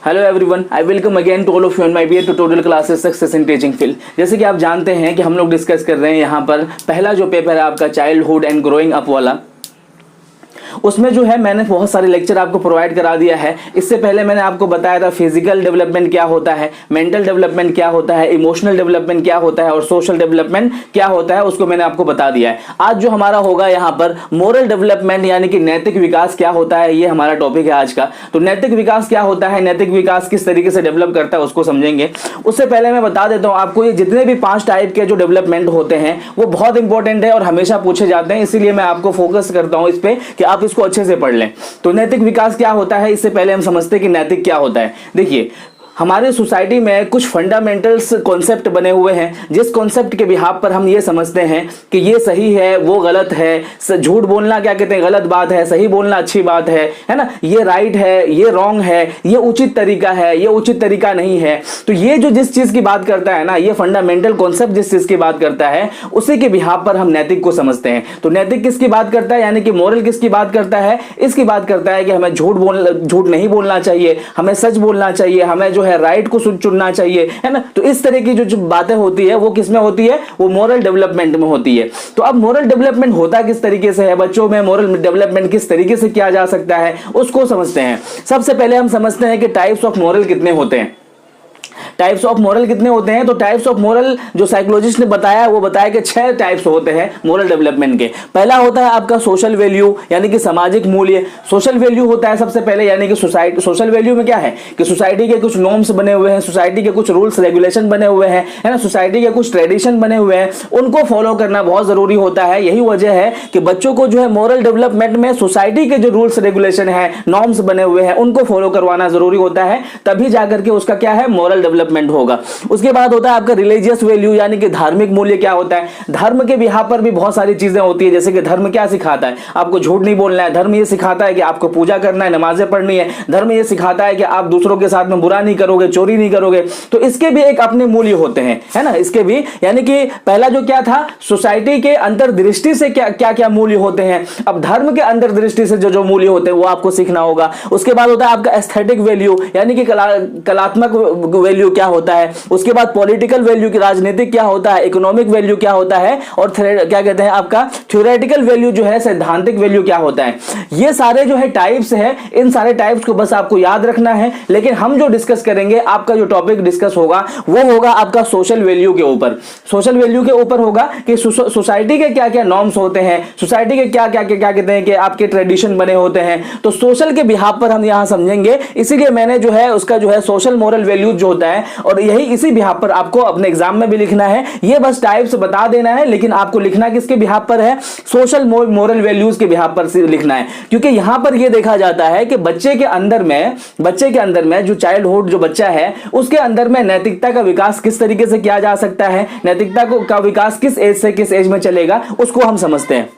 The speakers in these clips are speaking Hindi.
Hello everyone, I welcome again to all of you on my BA tutorial classes success in teaching field. जैसे कि आप जानते हैं कि हम लोग डिस्कस कर रहे हैं यहाँ पर पहला जो पेपर है आपका चाइल्डहुड एंड ग्रोइंग अप वाला, उसमें जो है मैंने बहुत सारे लेक्चर आपको प्रोवाइड करा दिया है। इससे पहले मैंने आपको बताया था फिजिकल डेवलपमेंट क्या होता है, मेंटल डेवलपमेंट क्या होता है, इमोशनल डेवलपमेंट क्या होता है और सोशल डेवलपमेंट क्या होता है, उसको मैंने आपको बता दिया है। आज जो हमारा होगा यहाँ पर मोरल डेवलपमेंट यानी कि नैतिक विकास क्या होता है, ये हमारा टॉपिक है आज का। तो नैतिक विकास क्या होता है, नैतिक विकास किस तरीके से डेवलप करता है, उसको समझेंगे। उससे पहले मैं बता देता हूँ आपको, ये जितने भी 5 टाइप के जो डेवलपमेंट होते हैं वो बहुत इंपॉर्टेंट है और हमेशा पूछे जाते हैं, इसीलिए मैं आपको फोकस करता हूँ इस पे कि आप इसको अच्छे से पढ़ लें। तो नैतिक विकास क्या होता है, इससे पहले हम समझते हैं कि नैतिक क्या होता है। देखिए, हमारे सोसाइटी में कुछ फंडामेंटल्स कॉन्सेप्ट बने हुए हैं, जिस कॉन्सेप्ट के बिहाफ पर हम ये समझते हैं कि ये सही है, वो गलत है। झूठ बोलना क्या कहते हैं, गलत बात है, सही बोलना अच्छी बात है ना। ये राइट है, ये रॉन्ग है, ये उचित तरीका है, ये उचित तरीका नहीं है। तो ये जो जिस चीज की बात करता है ना, ये फंडामेंटल कॉन्सेप्ट जिस चीज की बात करता है, उसी के बिहाफ पर हम नैतिक को समझते हैं। तो नैतिक किसकी बात करता है, यानी कि मोरल किसकी बात करता है, इसकी बात करता है कि हमें झूठ नहीं बोलना चाहिए, हमें सच बोलना चाहिए, हमें जो है राइट को चुनना चाहिए, है ना। तो इस तरह की जो बातें होती है वो किस में होती है, वो मोरल डेवलपमेंट में होती है। तो अब मोरल डेवलपमेंट होता किस तरीके से है, बच्चों में मोरल डेवलपमेंट किस तरीके से किया जा सकता है, उसको समझते हैं। सबसे पहले हम समझते हैं कि टाइप्स ऑफ मोरल कितने होते हैं। टाइप्स ऑफ मोरल कितने होते हैं, तो टाइप्स ऑफ मोरल जो साइकोलॉजिस्ट ने बताया, वो बताया कि 6 टाइप्स होते हैं मोरल डेवलपमेंट के। पहला होता है आपका सोशल वैल्यू, यानी कि सामाजिक मूल्य। सोशल वैल्यू होता है सबसे पहले, यानी कि सोसाइटी। सोशल वैल्यू में क्या है कि सोसाइटी के कुछ नॉर्म्स बने हुए हैं, सोसाइटी के कुछ रूल्स रेगुलेशन बने हुए हैं, है ना, सोसाइटी के कुछ ट्रेडिशन बने हुए हैं, उनको फॉलो करना बहुत जरूरी होता है। यही वजह है कि बच्चों को जो है मोरल डेवलपमेंट में सोसाइटी के जो रूल्स रेगुलेशन है, नॉर्म्स बने हुए हैं, उनको फॉलो करवाना जरूरी होता है, तभी जाकर के उसका क्या है, मोरल डेवलपमेंट होगा। उसके बाद होता है आपका रिलीजियस वैल्यू, यानी कि धार्मिक मूल्य क्या होता है। धर्म के बिहाफ पर भी बहुत सारी चीजें होती है, जैसे कि धर्म क्या सिखाता है, आपको झूठ नहीं बोलना है। धर्म ये सिखाता है कि आपको पूजा करना है, नमाजें पढ़नी है। धर्म ये सिखाता है कि आप दूसरों के साथ में बुरा नहीं करोगे, चोरी नहीं करोगे। तो इसके भी एक अपने मूल्य होते हैं, है ना, इसके भी। यानी कि पहला जो क्या था, सोसाइटी के अंतर्दृष्टि से क्या क्या क्या मूल्य होते हैं। अब धर्म के अंतर्दृष्टि से जो मूल्य होते हैं वो आपको सीखना होगा। उसके बाद होता है आपका एस्थेटिक वैल्यू, यानी कि कलात्मक वैल्यू क्या होता है। उसके बाद पॉलिटिकल वैल्यू की, राजनीतिक क्या होता है, इकोनॉमिक वैल्यू क्या होता है, और क्या कहते हैं आपका थ्योरेटिकल वैल्यू जो है, सैद्धांतिक वैल्यू क्या होता है। ये सारे जो है टाइप्स है, इन सारे टाइप्स को बस आपको याद रखना है। लेकिन हम जो डिस्कस करेंगे, आपका जो टॉपिक डिस्कस होगा वो होगा आपका सोशल वैल्यू के ऊपर। सोशल वैल्यू के ऊपर होगा कि सोसाइटी के क्या क्या नॉर्म्स होते हैं, सोसाइटी के क्या क्या क्या कहते हैं कि आपके ट्रेडिशन बने होते हैं। तो सोशल के बिहाफ पर हम यहां समझेंगे, इसीलिए मैंने जो है उसका जो है सोशल मोरल वैल्यूज जो होता है, और यही इसी बिहाफ पर आपको अपने एग्जाम में भी लिखना है। ये बस टाइप्स बता देना है, लेकिन आपको लिखना किसके बिहाफ पर है, सोशल मोरल वैल्यूज के बिहाफ पर लिखना है। क्योंकि यहां पर यह देखा जाता है कि बच्चे के अंदर में जो चाइल्डहुड जो बच्चा है, उसके अंदर में नैतिकता का विकास किस तरीके से किया जा सकता है, नैतिकता का विकास किस एज से किस एज में चलेगा, उसको हम समझते हैं।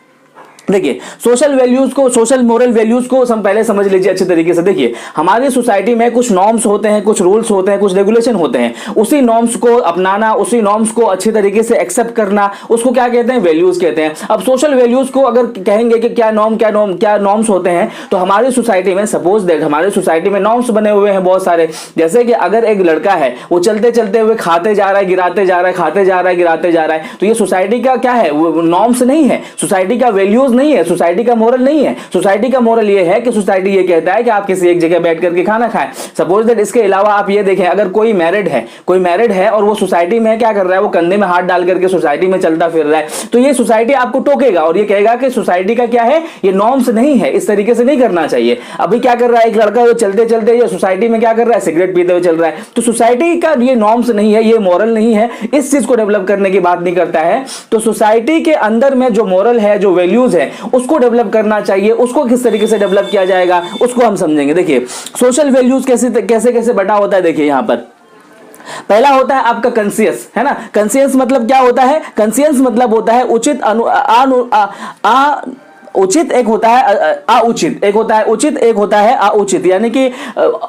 देखिए, सोशल वैल्यूज को, सोशल मोरल वैल्यूज को हम पहले समझ लीजिए अच्छे तरीके से। देखिए, हमारी सोसाइटी में कुछ नॉर्म्स होते हैं, कुछ रूल्स होते हैं, कुछ रेगुलेशन होते हैं। उसी नॉर्म्स को अपनाना, उसी नॉर्म्स को अच्छे तरीके से एक्सेप्ट करना, उसको क्या कहते हैं, वैल्यूज कहते हैं। अब सोशल वैल्यूज को अगर कहेंगे कि क्या नॉर्म्स होते हैं, तो हमारी सोसाइटी में सपोज दैट हमारी सोसाइटी में नॉर्म्स बने हुए हैं बहुत सारे। जैसे कि अगर एक लड़का है, वो चलते चलते हुए खाते जा रहा है, गिराते जा रहा है, खाते जा रहा है, गिराते जा रहा है, तो ये सोसाइटी का क्या है, वो नॉर्म्स नहीं है, सोसाइटी का वैल्यूज नहीं है, सोसाइटी का मोरल नहीं है। सोसाइटी का मोरल ये है कि सोसाइटी ये कहता है कि आप किसी एक जगह बैठ करके खाना खाएं। सपोज दैट इसके अलावा आप ये देखें, अगर कोई मैरिड है और वो सोसाइटी में क्या कर रहा है, वो कंधे में हाथ डाल करके सोसाइटी में चलता फिर रहा है, तो ये सोसाइटी आपको टोकेगा और ये कहेगा कि सोसाइटी का क्या है, ये नॉर्म्स नहीं है, इस तरीके से नहीं करना चाहिए। अभी क्या कर रहा है, एक लड़का जो चलते चलते ये सोसाइटी में क्या कर रहा है, सिगरेट पीते हुए चल रहा है, तो सोसाइटी का ये नॉर्म्स नहीं है, ये मॉरल नहीं है, इस चीज को डेवलप करने की बात नहीं करता है। तो सोसाइटी के अंदर में जो मॉरल है, जो वैल्यूज है, उसको डेवलप करना चाहिए। उसको किस तरीके से डेवलप किया जाएगा, उसको हम समझेंगे। देखिए, सोशल वैल्यूज कैसे बटा होता है। देखिए, यहां पर पहला होता है आपका कंसियस, है ना। कंसियस मतलब क्या होता है, कंसियस मतलब होता है उचित उचित, एक होता है अउचित, एक होता है उचित, एक होता है अउचित। यानी कि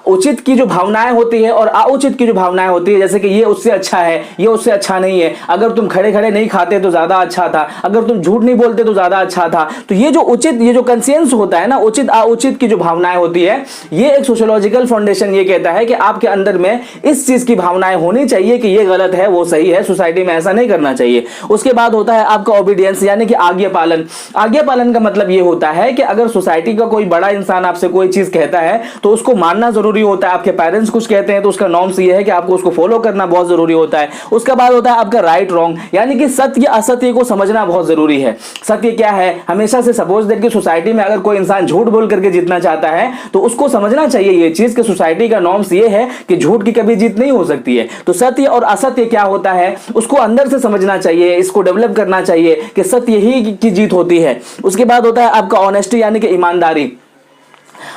उचित की जो भावनाएं होती है और अउचित की जो भावनाएं होती है, जैसे कि ये उससे अच्छा है, ये उससे अच्छा नहीं है, अगर तुम खड़े खड़े नहीं खाते तो ज्यादा अच्छा था, अगर तुम झूठ नहीं बोलते तो ज्यादा अच्छा था। तो ये जो उचित, ये जो कंसियंस होता है ना, उचित अउचित की जो भावनाएं होती है, ये एक सोशियोलॉजिकल फाउंडेशन ये कहता है कि आपके अंदर में इस चीज की भावनाएं होनी चाहिए कि ये गलत है वो सही है, सोसाइटी में ऐसा नहीं करना चाहिए। उसके बाद होता है आपका ओबीडियंस, यानी कि आज्ञा पालन। आज्ञा पालन का मतलब ये होता है कि अगर सोसाइटी का कोई बड़ा इंसान आपसे कोई चीज कहता है तो उसको मानना जरूरी होता है। आपके पेरेंट्स कुछ कहते हैं तो उसका नॉर्म्स ये है कि आपको उसको फॉलो करना बहुत जरूरी होता है। उसके बाद होता है आपका राइट रॉन्ग, यानी कि सत्य असत्य को समझना बहुत जरूरी है। सत्य क्या है, हमेशा से सपोज दैट कि सोसाइटी में अगर कोई इंसान झूठ बोल करके जीतना चाहता है तो उसको समझना चाहिए ये चीज कि सोसाइटी का नॉर्म्स ये है कि झूठ की कभी जीत नहीं हो सकती है। तो सत्य और असत्य क्या होता है उसको अंदर से समझना चाहिए, इसको डेवलप करना चाहिए कि सत्य ही की जीत होती है। उसके बाद होता है आपका ऑनेस्टी, यानी कि ईमानदारी।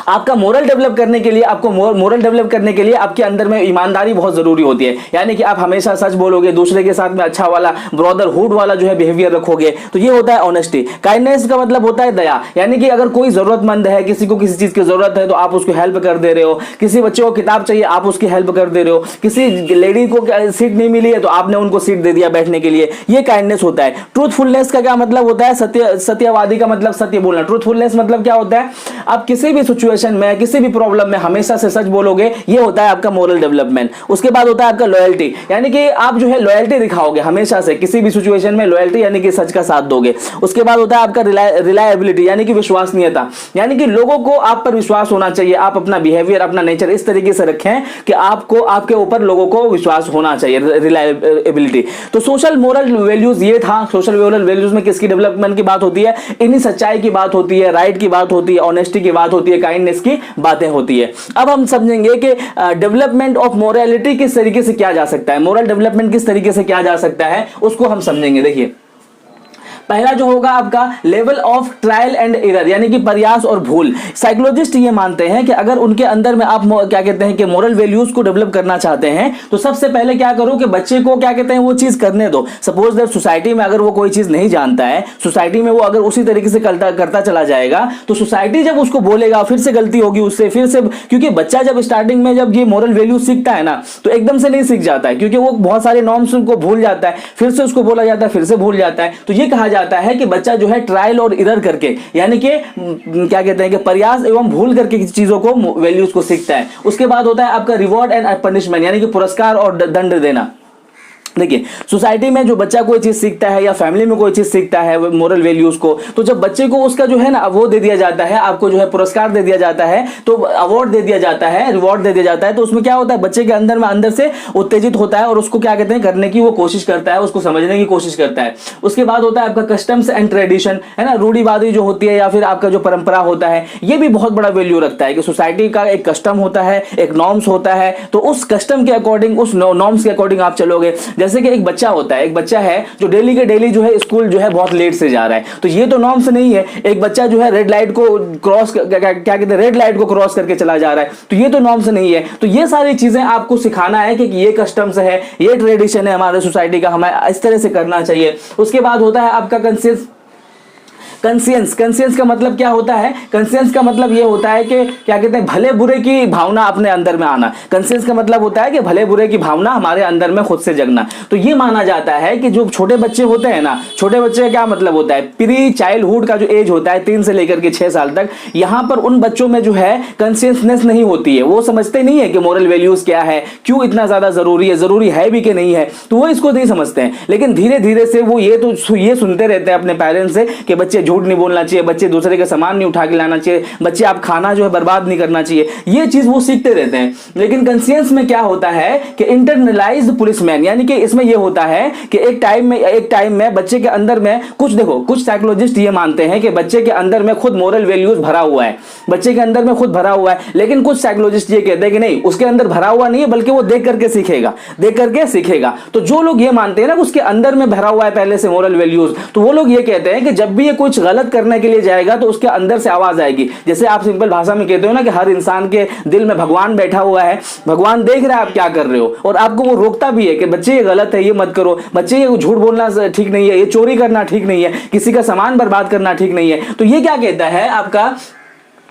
आपका मोरल डेवलप करने के लिए, आपको मोरल डेवलप करने के लिए आपके अंदर में ईमानदारी बहुत जरूरी होती है। यानी कि आप हमेशा सच बोलोगे, दूसरे के साथ में अच्छा वाला ब्रदरहुड वाला जो है बिहेवियर रखोगे, तो ये होता है ऑनेस्टी। काइंडनेस का मतलब होता है दया, यानी कि अगर कोई जरूरतमंद है, किसी को किसी चीज की जरूरत है तो आप उसको हेल्प कर दे रहे हो, किसी बच्चे को किताब चाहिए आप उसकी हेल्प कर दे रहे हो, किसी लेडी को सीट नहीं मिली है तो आपने उनको सीट दे दिया बैठने के लिए, ये काइंडनेस होता है। ट्रूथफुलनेस का क्या मतलब होता है, सत्यवादी का मतलब सत्य बोलना। ट्रूथफुलनेस मतलब क्या होता है, आप किसी भी सिचुएशन में, किसी भी प्रॉब्लम में हमेशा से सच बोलोगे, ये होता है आपका मोरल डेवलपमेंट। उसके बाद होता है आपका लॉयल्टी, यानी कि आप जो है लॉयल्टी दिखाओगे हमेशा से, किसी भी सिचुएशन में लॉयल्टी यानी कि सच का साथ दोगे। उसके बाद होता है आपका रिलायबिलिटी, यानी कि विश्वसनीयता, यानी कि लोगों को आप पर विश्वास होना चाहिए। आप अपना बिहेवियर, अपना नेचर इस तरीके से रखें कि आपको, आपके ऊपर लोगों को विश्वास होना चाहिए, रिलायबिलिटी। तो सोशल मोरल वैल्यूज ये था। सोशल मोरल वैल्यूज में किसकी डेवलपमेंट की बात होती है, इन्हीं सच्चाई की बात होती है, राइट की बात होती है, ऑनेस्टी की बात होती है, काइंडनेस की बातें होती है। अब हम समझेंगे कि डेवलपमेंट ऑफ मोरालिटी किस तरीके से किया जा सकता है, मोरल डेवलपमेंट किस तरीके से किया जा सकता है, उसको हम समझेंगे। देखिए, पहला जो होगा आपका level of trial and error, यानी कि प्रयास और भूल। साइकोलॉजिस्ट ये मानते हैं कि अगर उनके अंदर में आप क्या कहते हैं कि मोरल वैल्यूज को डेवलप करना चाहते हैं तो सबसे पहले क्या करो कि बच्चे को क्या कहते हैं वो चीज करने दो। सपोज दैट सोसाइटी में अगर वो कोई चीज नहीं जानता है, सोसाइटी में वो अगर उसी तरीके से करता चला जाएगा तो सोसाइटी जब उसको बोलेगा फिर से गलती होगी उससे, फिर से, क्योंकि बच्चा जब स्टार्टिंग में जब ये मोरल वैल्यूज सीखता है ना तो एकदम से नहीं सीख जाता है, क्योंकि वो बहुत सारे नॉर्म्स को भूल जाता है, फिर से उसको बोला जाता है, फिर से भूल जाता है। तो ये कहा जाता है कि बच्चा जो है ट्रायल और एरर करके, यानी कि क्या कहते हैं कि प्रयास एवं भूल करके चीजों को, वैल्यूज को सीखता है। उसके बाद होता है आपका रिवॉर्ड एंड पनिशमेंट, यानी कि पुरस्कार और दंड देना। देखिए, सोसाइटी में जो बच्चा कोई चीज सीखता है या फैमिली में कोई चीज सीखता है मोरल वैल्यूज को, तो जब बच्चे को उसका जो है ना वो दे दिया जाता है, आपको जो है पुरस्कार दे दिया जाता है, तो अवार्ड दे दिया जाता है, रिवॉर्ड दे दिया जाता है, तो उसमें क्या होता है बच्चे के अंदर में अंदर से उत्तेजित होता है और उसको क्या कहते हैं करने की वो कोशिश करता है, उसको समझने की कोशिश करता है। उसके बाद होता है आपका कस्टम्स एंड ट्रेडिशन, है ना, रूढ़िवादी जो होती है या फिर आपका जो परंपरा होता है, ये भी बहुत बड़ा वैल्यू रखता है कि सोसाइटी का एक कस्टम होता है, एक नॉर्म्स होता है, तो उस कस्टम के अकॉर्डिंग, उस नॉर्म्स के अकॉर्डिंग आप चलोगे। जैसे कि एक बच्चा होता है, एक बच्चा है जो डेली के डेली जो है स्कूल जो है बहुत लेट से जा रहा है, तो ये तो नॉर्म्स नहीं है। एक बच्चा जो है रेड लाइट को क्रॉस, क्या कहते हैं, रेड लाइट को क्रॉस करके चला जा रहा है, तो ये तो नॉर्म्स नहीं है। तो ये सारी चीजें आपको सिखाना है कि ये कस्टम्स है, ये ट्रेडिशन है हमारे सोसाइटी का, हमें इस तरह से करना चाहिए। उसके बाद होता है आपका कंसियंस। कंसियंस का मतलब क्या होता है, कंसियंस का मतलब ये होता है कि क्या कहते हैं भले बुरे की भावना अपने अंदर में आना। कंसियंस का मतलब होता है कि भले बुरे की भावना हमारे अंदर में खुद से जगना। तो ये माना जाता है कि जो छोटे बच्चे होते हैं ना, छोटे बच्चे का क्या मतलब होता है, प्री चाइल्डहुड का जो एज होता है 3 से लेकर के 6 साल तक, यहां पर उन बच्चों में जो है कंसियसनेस नहीं होती है, वो समझते नहीं है कि मोरल वैल्यूज क्या है, क्यों इतना ज्यादा जरूरी है भी कि नहीं है, तो वो इसको नहीं समझते हैं। लेकिन धीरे धीरे से वो ये सुनते रहते हैं अपने पेरेंट्स से कि बच्चे झूठ नहीं बोलना चाहिए, बच्चे दूसरे का सामान नहीं उठा के लाना चाहिए, बच्चे आप खाना जो है बर्बाद नहीं करना चाहिए, ये चीज वो सीखते रहते हैं। लेकिन कंसियंस में क्या होता है कि इंटरनलाइज्ड पुलिसमैन, यानी कि इसमें ये होता है कि एक टाइम में बच्चे के अंदर में कुछ साइकोलॉजिस्ट ये मानते हैं कि बच्चे के अंदर में खुद मोरल वैल्यूज भरा हुआ है, बच्चे के अंदर में खुद भरा हुआ है। लेकिन कुछ साइकोलॉजिस्ट ये कहते हैं कि नहीं, उसके अंदर भरा हुआ नहीं है, बल्कि वो देख करके सीखेगा। तो जो लोग ये मानते हैं ना उसके अंदर में भरा हुआ है पहले से मोरल वैल्यूज, तो वो लोग ये कहते हैं कि जब भी ये कोई कुछ गलत करने के लिए जाएगा तो उसके अंदर से आवाज आएगी। जैसे आप सिंपल भाषा में कहते हो ना कि हर इंसान के दिल में भगवान बैठा हुआ है, भगवान देख रहा है आप क्या कर रहे हो और आपको वो रोकता भी है कि बच्चे ये गलत है, ये मत करो, बच्चे ये झूठ बोलना ठीक नहीं है, ये चोरी करना ठीक नहीं है, किसी का सामान बर्बाद करना ठीक नहीं है। तो ये क्या कहता है आपका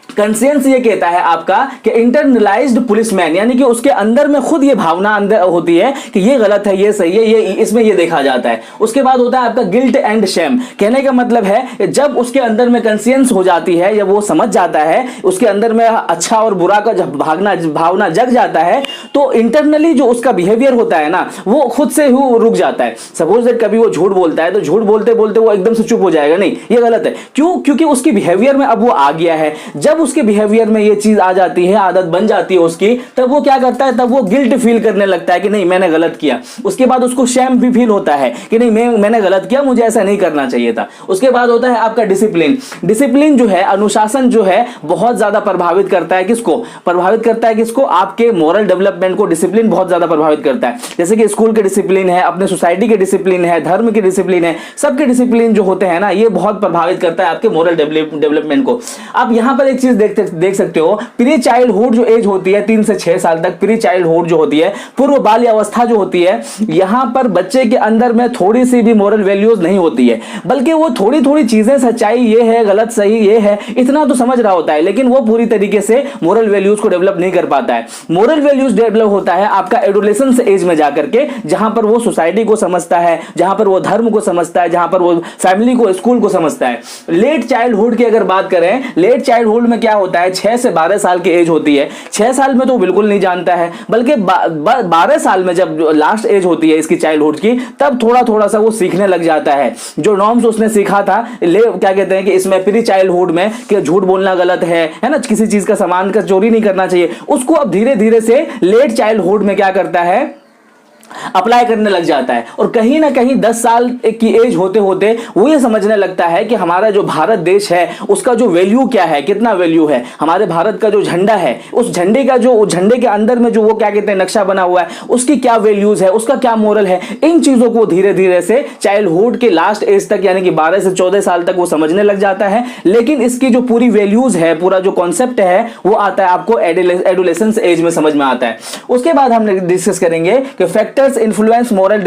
कंसियंस, ये कहता है आपका कि इंटरनलाइज्ड पुलिसमैन, यानी कि उसके अंदर में खुद ये भावना अंदर होती है कि ये गलत है, ये सही है, ये इसमें ये देखा जाता है। उसके बाद होता है आपका गिल्ट एंड शेम। कहने का मतलब है जब उसके अंदर में कंसियंस हो जाती है या वो समझ जाता है, उसके अंदर में अच्छा और बुरा का जब भावना जग जाता है, तो इंटरनली जो उसका बिहेवियर होता है ना वो खुद से ही रुक जाता है। सपोज दैट कभी वो झूठ बोलता है तो झूठ बोलते बोलते वो एकदम से चुप हो जाएगा, नहीं ये गलत है। क्यों? क्योंकि उसकी बिहेवियर में अब वो आ गया है। जब उसके बिहेवियर में ये चीज आ जाती है, आदत बन जाती है उसकी, तब वो क्या करता है, तब वो गिल्ट फील करने लगता है कि नहीं मैंने गलत किया। उसके बाद उसको शेम भी फील होता है कि नहीं मैंने गलत किया, मुझे ऐसा नहीं करना चाहिए था। उसके बाद होता है आपका डिसिप्लिन। डिसिप्लिन जो है, अनुशासन जो है, बहुत ज्यादा प्रभावित करता है किसको? प्रभावित करता है किसको? आपके मोरल डेवलपमेंट को डिसिप्लिन बहुत ज्यादा प्रभावित करता है। जैसे कि स्कूल के डिसिप्लिन है, अपने सोसाइटी के डिसिप्लिन है, धर्म के डिसिप्लिन है, सबके डिसिप्लिन जो होते हैं ना ये बहुत प्रभावित करता है आपके मोरल डेवलपमेंट को। आप यहां पर एक चीज देख सकते हो, प्री चाइल्डहुड जो एज होती है 3 से 6 साल तक, प्री चाइल्डहुड जो होती है, पूर्व बाल्य अवस्था जो होती है, यहां पर बच्चे के अंदर में थोड़ी सी भी मोरल वैल्यूज नहीं होती है, बल्कि वो थोड़ी थोड़ी चीजें, सच्चाई ये है, गलत सही ये है, इतना तो समझ रहा होता है, लेकिन वो पूरी तरीके से मोरल वैल्यूज को डेवलप नहीं कर पाता है। मोरल वैल्यूज डेवलप होता है आपका एडोलेसेंस एज में जाकर के, जहां पर वो सोसाइटी को समझता है, जहां पर वो धर्म को समझता है, जहां पर वो फैमिली को, स्कूल को समझता है। लेट चाइल्डहुड की अगर बात करें, लेट चाइल्डहुड में क्या होता है, 6 से 12 साल की एज होती है। 6 साल में तो बिल्कुल नहीं जानता है, बल्कि 12 साल में जब लास्ट एज होती है इसकी चाइल्डहुड की, तब थोड़ा थोड़ा सा वो सीखने लग जाता है। जो नॉर्म्स उसने सीखा था क्या कहते हैं कि इसमें प्री चाइल्डहुड में कि झूठ बोलना गलत है ना, किसी चीज का सामान का चोरी नहीं करना चाहिए, उसको अब धीरे धीरे से लेट चाइल्डहुड में क्या करता है, अप्लाई करने लग जाता है। और कहीं ना कहीं 10 साल की एज होते होते वो ये समझने लगता है कि हमारा जो भारत देश है उसका जो वैल्यू क्या है, कितना वैल्यू है, हमारे भारत का जो झंडा है, उस झंडे का जो झंडे के अंदर में जो वो क्या कहते हैं नक्शा बना हुआ है, उसकी क्या वैल्यूज है, उसका क्या मोरल है, इन चीजों को धीरे धीरे से चाइल्डहुड के लास्ट एज तक यानी कि 12 से 14 साल तक वो समझने लग जाता है। लेकिन इसकी जो पूरी वैल्यूज है, पूरा जो कॉन्सेप्ट है, वो आता है आपको एडोलेसेंस एज में समझ में आता है। उसके बाद हम डिस्कस करेंगे कि फैक्टर्स इन्फ्लुएंस मोरल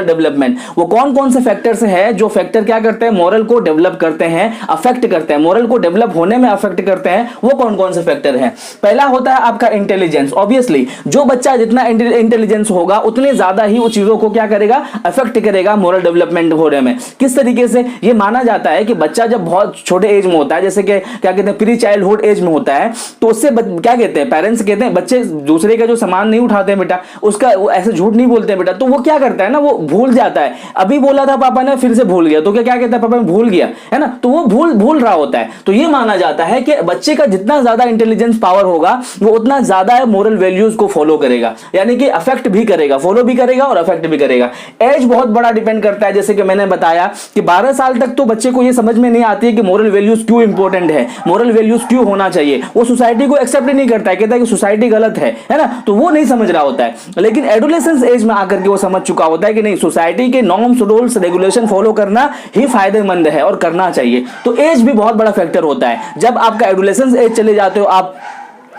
डेवलपमेंट। वो कौन कौन से फैक्टर्स हैं जो फैक्टर क्या करते हैं, मोरल को डेवलप करते हैं, अफेक्ट करते हैं, मोरल को डेवलप होने में अफेक्ट करते हैं। वो कौन कौन से फैक्टर हैं? पहला होता है आपका इंटेलिजेंस। ऑब्वियसली जो बच्चा जितना इंटेलिजेंस होगा उतने ज्यादा ही वो चीजों को क्या करेगा, अफेक्ट करेगा मोरल डेवलपमेंट होने में। किस तरीके से? ये माना जाता है कि बच्चा जब बहुत छोटे एज में होता है, जैसे कि क्या कहते हैं प्री चाइल्डहुड एज में होता है, तो उससे क्या कहते हैं, पेरेंट्स कहते हैं बच्चे दूसरे का जो सामान नहीं उठाते हैं बेटा, उसका ऐसे झूठ नहीं बोलते हैं बेटा, तो वो क्या करता है ना, वो भूल जाता है। अभी बोला था पापा ने, फिर से भूल गया, तो क्या कहता है, पापा मैं भूल गया, है ना, तो वो भूल रहा होता है। तो ये माना जाता है कि बच्चे का जितना ज्यादा इंटेलिजेंस पावर होगा वो उतना ज्यादा मोरल वैल्यूज को फॉलो करेगा, यानी कि अफेक्ट भी करेगा, फॉलो भी करेगा और अफेक्ट भी करेगा। एज बहुत बड़ा डिपेंड करता है। जैसे कि मैंने बताया कि 12 साल तक तो बच्चे को ये समझ में नहीं आती है कि मोरल वैल्यूज क्यों इंपॉर्टेंट है, मोरल वैल्यूज क्यों होना चाहिए। वो सोसाइटी को एक्सेप्ट नहीं करता है, कहता है कि सोसाइटी गलत है ना, तो वो नहीं समझ रहा होता है। लेकिन एडोलेसेंस एज में आकर के वो समझ चुका होता है कि नहीं, सोसाइटी के नॉर्म्स, रूल्स, रेगुलेशन फॉलो करना ही फायदेमंद है और करना चाहिए। तो एज भी बहुत बड़ा फैक्टर होता है। जब आपका एडोलेसेंस एज चले जाते हो, आप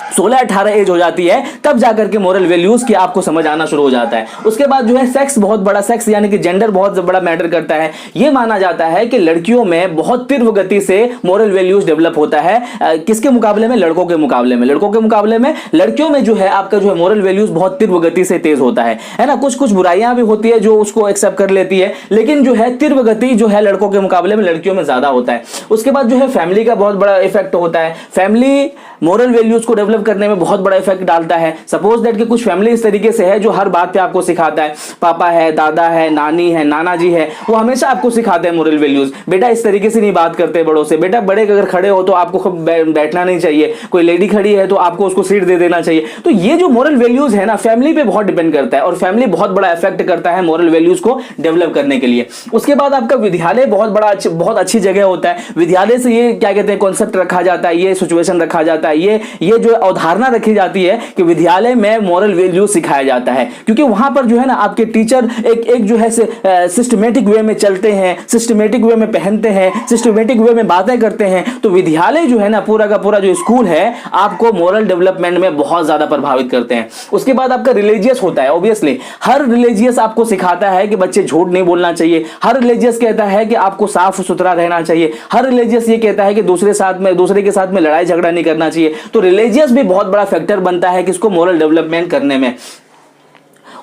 16-18 एज हो जाती है, तब जाकर के मोरल वैल्यूज की आपको समझ आना शुरू हो जाता है। उसके बाद जो है सेक्स बहुत बड़ा, सेक्स यानी कि जेंडर बहुत बड़ा मैटर करता है। यह माना जाता है कि लड़कियों में बहुत तीव्र गति से मोरल वैल्यूज डेवलप होता है। किसके मुकाबले में? लड़कों के मुकाबले में। लड़कों के मुकाबले में लड़कियों में जो है आपका जो है मोरल वैल्यूज बहुत तीव्र गति से तेज होता है ना। कुछ बुराइयां भी होती है जो उसको एक्सेप्ट कर लेती है, लेकिन जो है तीव्र गति जो है लड़कों के मुकाबले में लड़कियों में ज्यादा होता है। उसके बाद जो है फैमिली का बहुत बड़ा इफेक्ट होता है। फैमिली मोरल वैल्यूज को डेवलप करने में बहुत बड़ा इफेक्ट डालता है। सपोज दैट कि कुछ फैमिली इस तरीके से है जो हर बात पे आपको सिखाता है, पापा है, दादा है, नानी है, नाना जी है, वो हमेशा आपको सिखाते हैं मोरल वैल्यूज। बेटा इस तरीके से नहीं बात करते बड़ों से, बेटा बड़े अगर खड़े हो तो आपको बैठना नहीं चाहिए, कोई लेडी खड़ी है तो आपको उसको सीट दे देना चाहिए। तो ये जो मोरल वैल्यूज है ना, फैमिली पे बहुत डिपेंड करता है और फैमिली बहुत बड़ा इफेक्ट करता है मोरल वैल्यूज को डेवलप करने के लिए। उसके बाद आपका विद्यालय बहुत अच्छी जगह होता है। विद्यालय से ये क्या कहते हैं कॉन्सेप्ट रखा जाता है, ये सिचुएशन रखा जाता है, ये जो अवधारणा रखी जाती है कि विद्यालय में मॉरल वैल्यू सिखाया जाता है, क्योंकि वहां पर जो है ना आपके टीचर एक जो है सिस्टमेटिक वे में चलते हैं, सिस्टमेटिक वे में पहनते हैं, सिस्टमेटिक वे में बातें करते हैं। तो विद्यालय जो है ना पूरा का पूरा जो स्कूल है आपको मॉरल डेवलपमेंट में बहुत ज्यादा प्रभावित करते हैं। उसके बाद आपका रिलीजियस होता है। ऑब्वियसली हर रिलीजियस आपको सिखाता है कि बच्चे झूठ नहीं बोलना चाहिए, हर रिलीजियस कहता है कि आपको साफ सुथरा रहना चाहिए, हर रिलीजियस ये कहता है कि दूसरे के साथ में लड़ाई झगड़ा नहीं करना चाहिए। तो रिलीजियस भी बहुत बड़ा फैक्टर बनता है किसको मॉरल डेवलपमेंट करने में।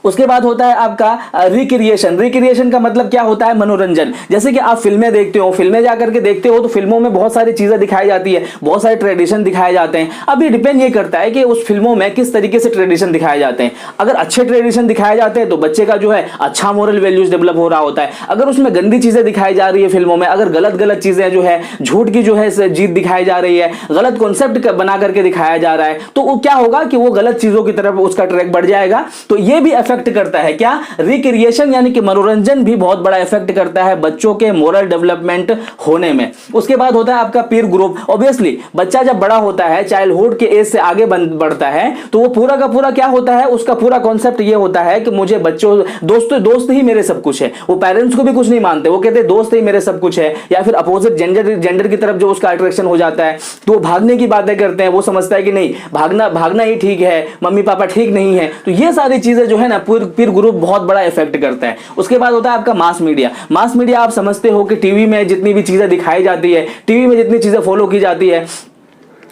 उसके बाद होता है आपका रिक्रिएशन। रिक्रिएशन का मतलब क्या होता है? मनोरंजन। जैसे कि आप फिल्में देखते हो, फिल्में जाकर के देखते हो तो फिल्मों में बहुत सारी चीजें दिखाई जाती है, बहुत सारे ट्रेडिशन दिखाए जाते हैं। अब ये डिपेंड ये करता है कि उस फिल्मों में किस तरीके से ट्रेडिशन दिखाए जाते हैं। अगर अच्छे ट्रेडिशन दिखाए जाते हैं तो बच्चे का जो है अच्छा मॉरल वैल्यूज डेवलप हो रहा होता है। अगर उसमें गंदी चीजें दिखाई जा रही है फिल्मों में, अगर गलत चीजें जो है झूठ की जो है जीत दिखाई जा रही है, गलत कॉन्सेप्ट बना करके दिखाया जा रहा है, तो वो क्या होगा कि वो गलत चीजों की तरफ उसका ट्रैक बढ़ जाएगा। तो ये भी इफेक्ट करता है क्या? रिक्रिएशन यानी कि मनोरंजन भी बहुत बड़ा इफेक्ट करता है बच्चों के मोरल डेवलपमेंट होने में। उसके बाद होता है आपका पीर ग्रुप। ऑब्वियसली बच्चा जब बड़ा होता है, चाइल्डहुड के एज से आगे बढ़ता है, तो वो पूरा का पूरा क्या होता है, उसका पूरा कॉन्सेप्ट ये होता है कि मुझे बच्चों दोस्त ही मेरे सब कुछ है। वो पेरेंट्स को भी कुछ नहीं मानते, वो कहते हैं दोस्त ही मेरे सब कुछ है। या फिर अपोजिट जेंडर की तरफ जो उसका अट्रैक्शन हो जाता है तो वो भागने की बातें करते हैं। वो समझता है कि नहीं, भागना ही ठीक है, मम्मी पापा ठीक नहीं है। तो ये सारी चीजें जो है ना पीर ग्रुप बहुत बड़ा इफेक्ट करता है। उसके बाद होता है आपका मास मीडिया। मास मीडिया आप समझते हो कि टीवी में जितनी भी चीजें दिखाई जाती है, टीवी में जितनी चीजें फॉलो की जाती है,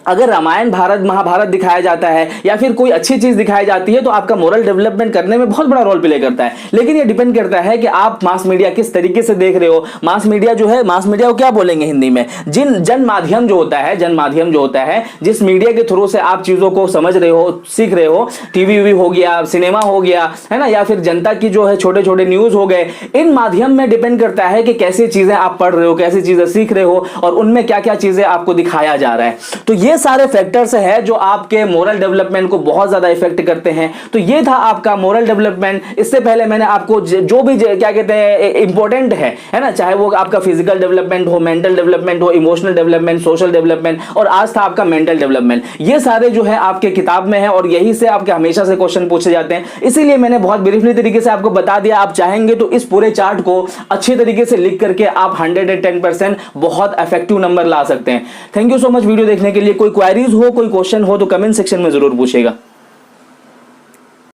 अगर रामायण महाभारत दिखाया जाता है या फिर कोई अच्छी चीज दिखाई जाती है तो आपका मोरल डेवलपमेंट करने में बहुत बड़ा रोल प्ले करता है। लेकिन ये डिपेंड करता है कि आप मास मीडिया किस तरीके से देख रहे हो। मास मीडिया को क्या बोलेंगे हिंदी में? जन माध्यम जो होता है, जिस मीडिया के थ्रू से आप चीजों को समझ रहे हो, सीख रहे हो, टीवी हो गया, सिनेमा हो गया, है ना, या फिर जनता की जो है छोटे छोटे न्यूज हो गए, इन माध्यम में डिपेंड करता है कि कैसी चीजें आप पढ़ रहे हो, कैसी चीजें सीख रहे हो और उनमें क्या क्या चीजें आपको दिखाया जा रहा है। तो ये सारे फैक्टर्स हैं जो आपके मोरल डेवलपमेंट को बहुत ज्यादा इफेक्ट करते हैं। तो ये था आपका मोरल डेवलपमेंट। इससे पहले मैंने आपको जो भी क्या कहते हैं इंपॉर्टेंट है ना, चाहे वो आपका फिजिकल डेवलपमेंट हो, मेंटल डेवलपमेंट हो, इमोशनल डेवलपमेंट, सोशल डेवलपमेंट, और आज था आपका मेंटल डेवलपमेंट। ये सारे जो है आपके किताब में है और यही से आपके हमेशा से क्वेश्चन पूछे जाते हैं। इसीलिए मैंने बहुत ब्रीफली तरीके से आपको बता दिया। आप चाहेंगे तो इस पूरे चार्ट को अच्छे तरीके से लिख करके आप 110% बहुत इफेक्टिव नंबर ला सकते हैं। Thank you so much video देखने के लिए। कोई क्वेरीज हो, कोई क्वेश्चन हो तो कमेंट सेक्शन में जरूर पूछेगा।